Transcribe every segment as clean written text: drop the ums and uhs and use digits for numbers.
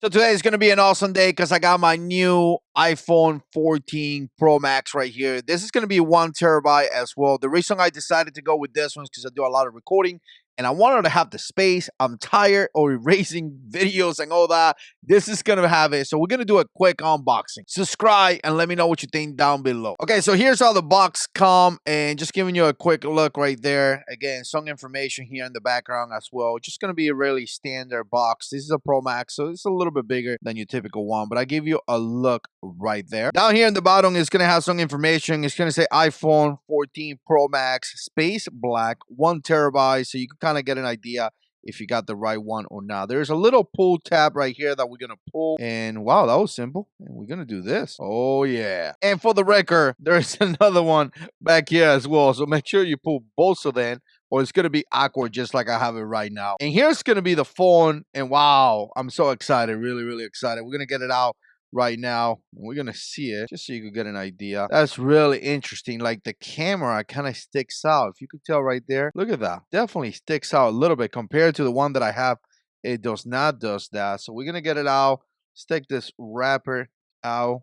So today is going to be an awesome day because I got my new iPhone 14 Pro Max right here. This is going to be 1 terabyte as well. The reason I decided to go with this one is because I do a lot of recording and I wanted to have the space. I'm tired of erasing videos and all that. This is going to have it. So we're going to do a quick unboxing. Subscribe and let me know what you think down below. Okay, so here's how the box come and just giving you a quick look right there. Again, some information here in the background as well. Just going to be a really standard box. This is a Pro Max, so it's a little bit bigger than your typical one, but I give you a look right there. Down here in the bottom, it's going to have some information. It's going to say iPhone 14 Pro Max, space black, 1 terabyte, so you can kind of get an idea if you got the right one or not. There's a little pull tab right here that we're going to pull. And wow, that was simple. And we're going to do this. Oh, yeah. And for the record, there's another one back here as well. So make sure you pull both of them or it's going to be awkward just like I have it right now. And here's going to be the phone. And wow, I'm so excited. Really, really excited. We're going to get it out right now and we're gonna see it just so you can get an idea. That's really interesting. Like the camera kind of sticks out, if you could tell right there. Look at that, definitely sticks out a little bit compared to the one that I have. It does not does that. So we're gonna get it out, stick this wrapper out.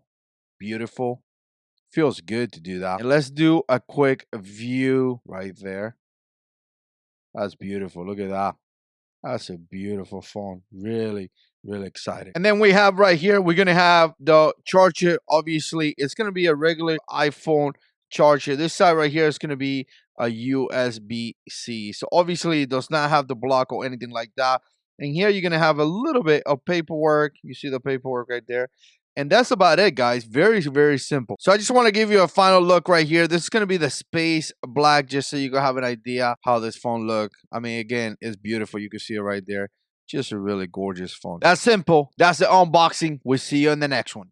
Beautiful, feels good to do that. And let's do a quick view right there. That's beautiful. Look at that. That's a beautiful phone. Really, really excited. And then we have right here, we're going to have the charger. Obviously, it's going to be a regular iPhone charger. This side right here is going to be a USB-C. So obviously, it does not have the block or anything like that. And here you're going to have a little bit of paperwork. You see the paperwork right there. And that's about it, guys. Very, very simple. So I just want to give you a final look right here. This is going to be the space black, just so you can have an idea how this phone look. I mean, again, it's beautiful. You can see it right there. Just a really gorgeous phone. That's simple. That's the unboxing. We'll see you in the next one.